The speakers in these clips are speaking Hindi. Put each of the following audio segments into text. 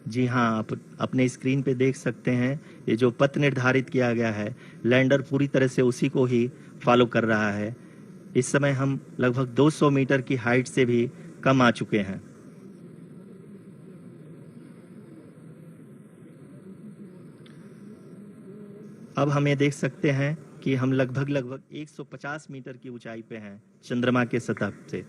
जी हाँ, आप अपने स्क्रीन पे देख सकते हैं, ये जो पथ निर्धारित किया गया है, लैंडर पूरी तरह से उसी को ही फॉलो कर रहा है। इस समय हम लगभग 200 मीटर की हाइट से भी कम आ चुके हैं। अब हम ये देख सकते हैं कि हम लगभग 150 मीटर की ऊंचाई पे हैं चंद्रमा के सतह से।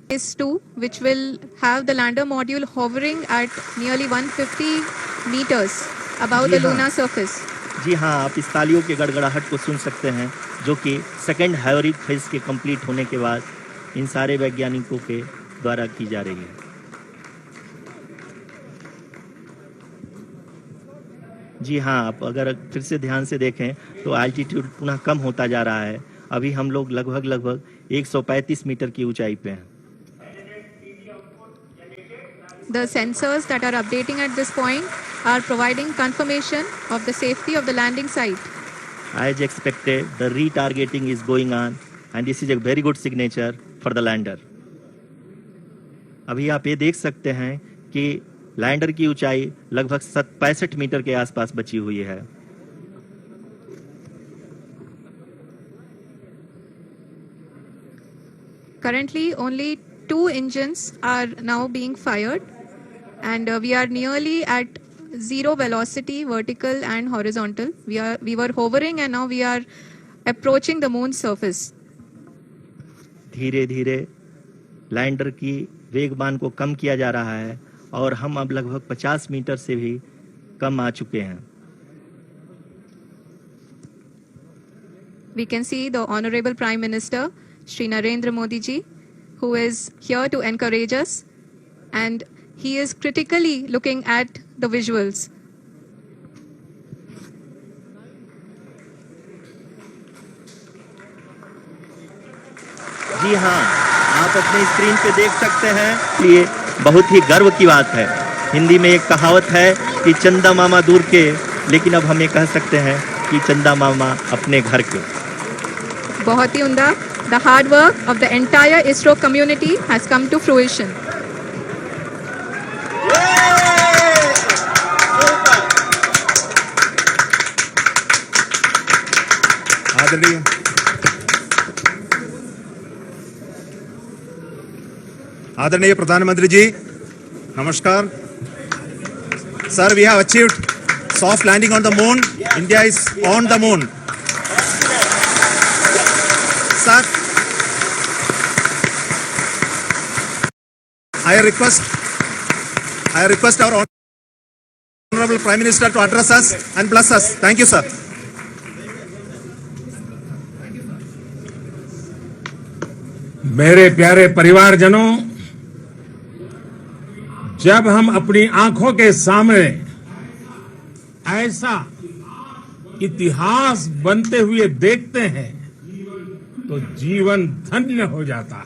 Phase 2, which will have the lander module hovering at nearly 150 meters above the lunar surface. जी हाँ, आप इस तालियों के गड़गड़ाहट को सुन सकते हैं, जो कि सेकेंड हायोरिक फेज के कंप्लीट होने के बाद इन सारे वैज्ञानिकों के द्वारा की जा रही है। जी हाँ, आप अगर फिर से ध्यान से देखें तो एल्टीट्यूड पुनः कम होता जा रहा है। अभी हम लोग लगभग 135 मीटर की ऊंचाई पे हैं। The sensors that are updating at this point are providing confirmation of the safety of the landing site. As expected, the retargeting is going on and this is a very good signature for the lander. अभी आप ये देख सकते हैं कि लैंडर की ऊंचाई लगभग 65 मीटर के आसपास बची हुई है। Currently, only 2 engines are now being fired, and we are nearly at zero velocity, vertical and horizontal. We were hovering, and now we are approaching the moon's surface. धीरे धीरे लैंडर की वेगमान को कम किया जा रहा है और हम अब लगभग 50 मीटर से भी कम आ चुके हैं। We can see the Honorable Prime Minister, Shri Narendra Modi ji, who is here to encourage us, and he is critically looking at the visuals. जी हाँ, आप अपने स्क्रीन पे देख सकते हैं। ये बहुत ही गर्व की बात है। हिंदी में एक कहावत है कि चंदा मामा दूर के, लेकिन अब हम ये कह सकते हैं कि चंदा मामा अपने घर के। बहुत ही उम्दा। The hard work of the entire ISRO community has come to fruition. आदरणीय प्रधानमंत्री जी, नमस्कार। Sir, we have achieved soft landing on the moon. India is on the moon. Sir, I request our Honorable Prime Minister to address us and bless us. Thank you, sir. मेरे प्यारे परिवारजनों, जब हम अपनी आंखों के सामने ऐसा इतिहास बनते हुए देखते हैं तो जीवन धन्य हो जाता है।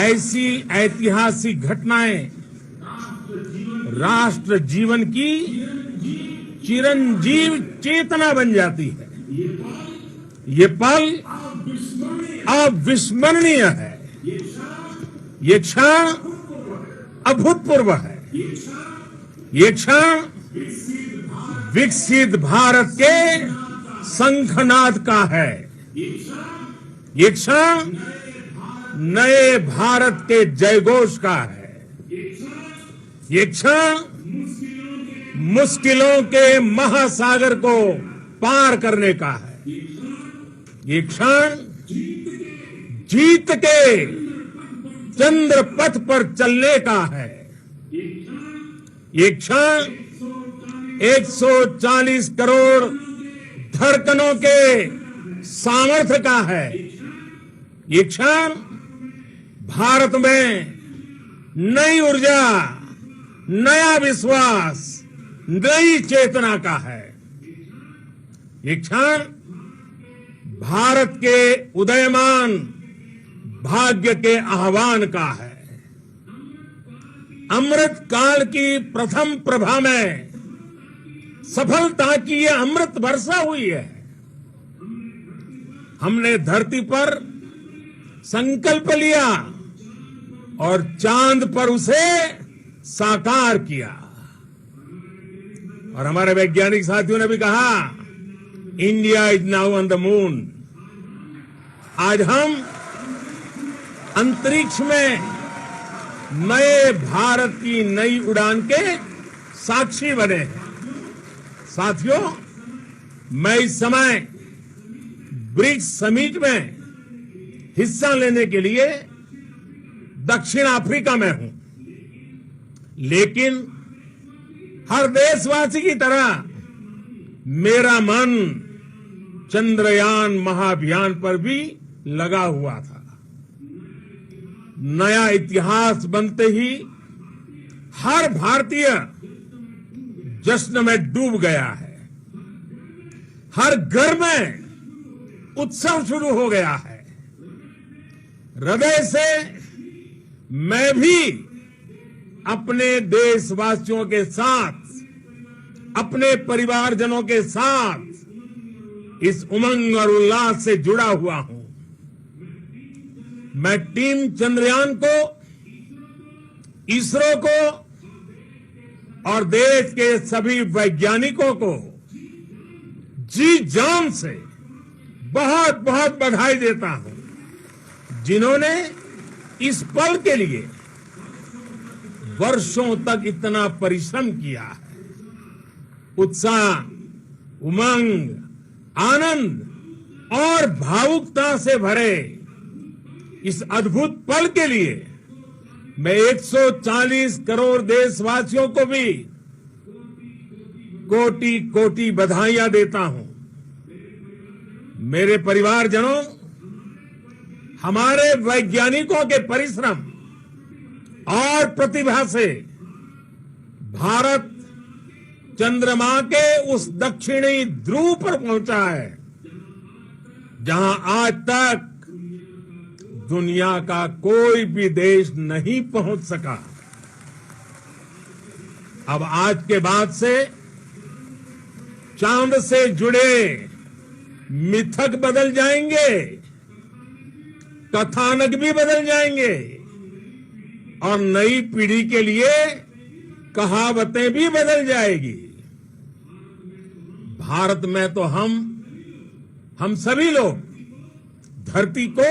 ऐसी ऐतिहासिक घटनाएं राष्ट्र जीवन की चिरंजीव चेतना बन जाती है। ये पल अविस्मरणीय है। ये क्षण अभूतपूर्व है। ये क्षण विकसित भारत के शंखनाद का है। ये क्षण नए भारत के जयघोष का है। ये क्षण मुश्किलों के महासागर को पार करने का है। ये क्षण जीत के चंद्र पथ पर चलने का है। ये क्षण 140 करोड़ धड़कनों के सामर्थ्य का है। ये क्षण भारत में नई ऊर्जा, नया विश्वास, नई चेतना का है। ये क्षण भारत के उदयमान भाग्य के आह्वान का है। अमृत काल की प्रथम प्रभा में सफलता की ये अमृत वर्षा हुई है। हमने धरती पर संकल्प लिया और चांद पर उसे साकार किया। और हमारे वैज्ञानिक साथियों ने भी कहा, India is now on the moon. आज हम अंतरिक्ष में नए भारत की नई उड़ान के साक्षी बने हैं। साथियों, मैं इस समय ब्रिक्स समिट में हिस्सा लेने के लिए दक्षिण अफ्रीका में हूं, लेकिन हर देशवासी की तरह मेरा मन चंद्रयान महाअभियान पर भी लगा हुआ था। नया इतिहास बनते ही हर भारतीय जश्न में डूब गया है। हर घर में उत्सव शुरू हो गया है। हृदय से मैं भी अपने देशवासियों के साथ, अपने परिवारजनों के साथ इस उमंग और उल्लास से जुड़ा हुआ हूं। मैं टीम चंद्रयान को, इसरो को और देश के सभी वैज्ञानिकों को जी जान से बहुत बहुत बधाई देता हूं, जिन्होंने इस पल के लिए वर्षों तक इतना परिश्रम किया है। उत्साह, उमंग, आनंद और भावुकता से भरे इस अद्भुत पल के लिए मैं 140 करोड़ देशवासियों को भी कोटि कोटि बधाइयां देता हूं। मेरे परिवारजनों, हमारे वैज्ञानिकों के परिश्रम और प्रतिभा से भारत चंद्रमा के उस दक्षिणी ध्रुव पर पहुंचा है, जहां आज तक दुनिया का कोई भी देश नहीं पहुंच सका। अब आज के बाद से चांद से जुड़े मिथक बदल जाएंगे, कथानक भी बदल जाएंगे और नई पीढ़ी के लिए कहावतें भी बदल जाएगी। भारत में तो हम सभी लोग धरती को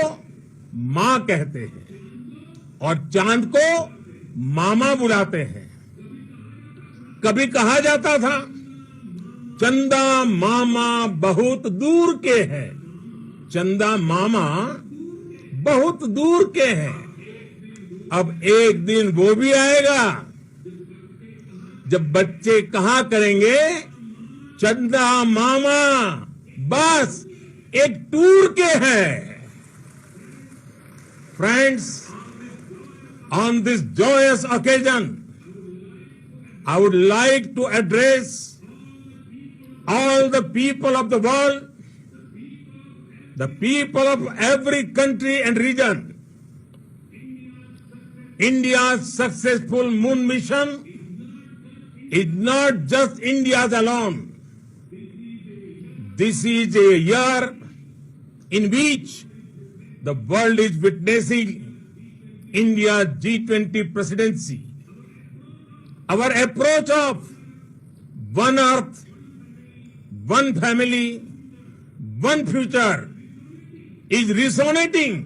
मां कहते हैं और चांद को मामा बुलाते हैं। कभी कहा जाता था, चंदा मामा बहुत दूर के हैं। चंदा मामा बहुत दूर के हैं। अब एक दिन वो भी आएगा जब बच्चे कहा करेंगे, चंदा मामा बस एक टूर के हैं। Friends, on this joyous occasion, I would like to address all the people of the world, the people of every country and region. India's successful moon mission is not just India's alone. This is a year in which the world is witnessing India's G20 presidency. Our approach of one earth, one family, one future is resonating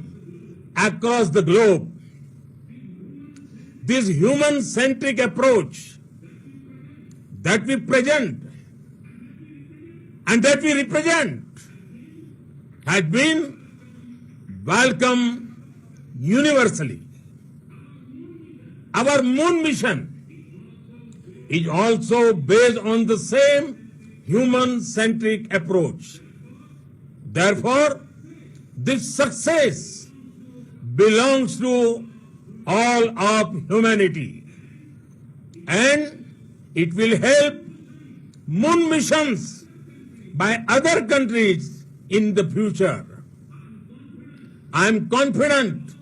across the globe. This human-centric approach that we present and that we represent has been welcome universally. Our moon mission is also based on the same human-centric approach. Therefore, this success belongs to all of humanity, and it will help moon missions by other countries in the future. I am confident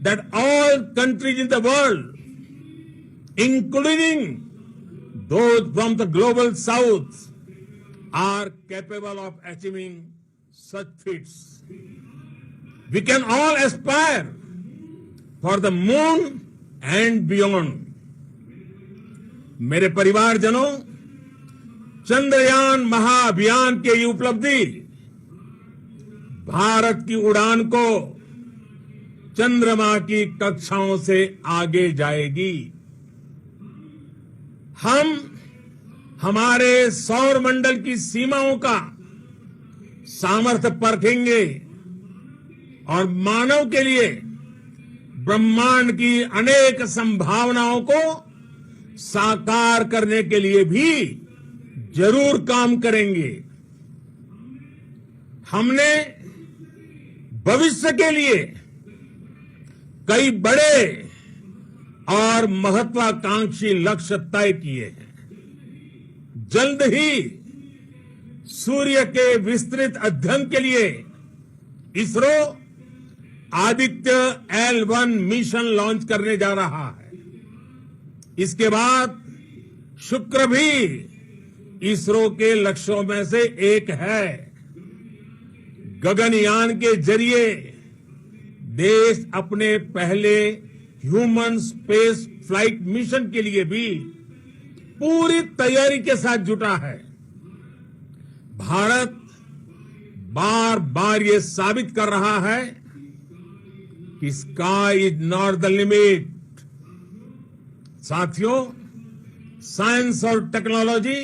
that all countries in the world, including those from the global south, are capable of achieving such feats. We can all aspire for the moon and beyond. मेरे परिवारजनों, चंद्रयान महाअभियान की ये उपलब्धि भारत की उड़ान को चंद्रमा की कक्षाओं से आगे जाएगी। हम हमारे सौर मंडल की सीमाओं का सामर्थ्य परखेंगे और मानव के लिए ब्रह्मांड की अनेक संभावनाओं को साकार करने के लिए भी जरूर काम करेंगे। हमने भविष्य के लिए कई बड़े और महत्वाकांक्षी लक्ष्य तय किए हैं। जल्द ही सूर्य के विस्तृत अध्ययन के लिए ISRO Aditya L1 mission launch करने जा रहा है। इसके बाद शुक्र भी इसरो के लक्ष्यों में से एक है। गगनयान के जरिए देश अपने पहले ह्यूमन स्पेस फ्लाइट मिशन के लिए भी पूरी तैयारी के साथ जुटा है। भारत बार बार ये साबित कर रहा है कि sky is not the limit. साथियों, साइंस और टेक्नोलॉजी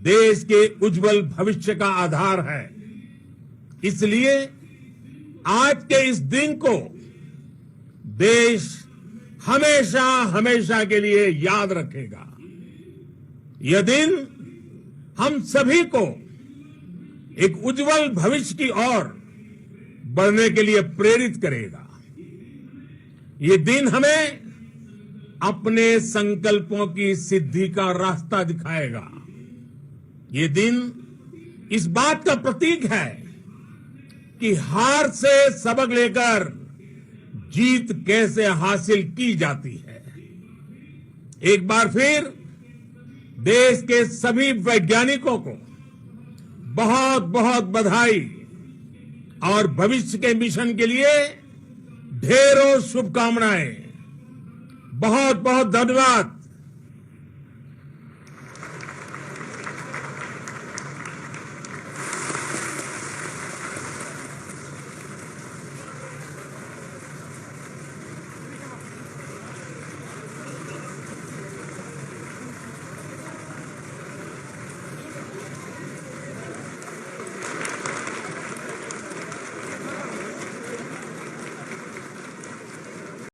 देश के उज्जवल भविष्य का आधार है। इसलिए आज के इस दिन को देश हमेशा हमेशा के लिए याद रखेगा। यह दिन हम सभी को एक उज्जवल भविष्य की ओर बढ़ने के लिए प्रेरित करेगा। ये दिन हमें अपने संकल्पों की सिद्धि का रास्ता दिखाएगा। ये दिन इस बात का प्रतीक है कि हार से सबक लेकर जीत कैसे हासिल की जाती है। एक बार फिर देश के सभी वैज्ञानिकों को बहुत बहुत बधाई और भविष्य के मिशन के लिए ढेरों शुभकामनाएं। बहुत बहुत धन्यवाद।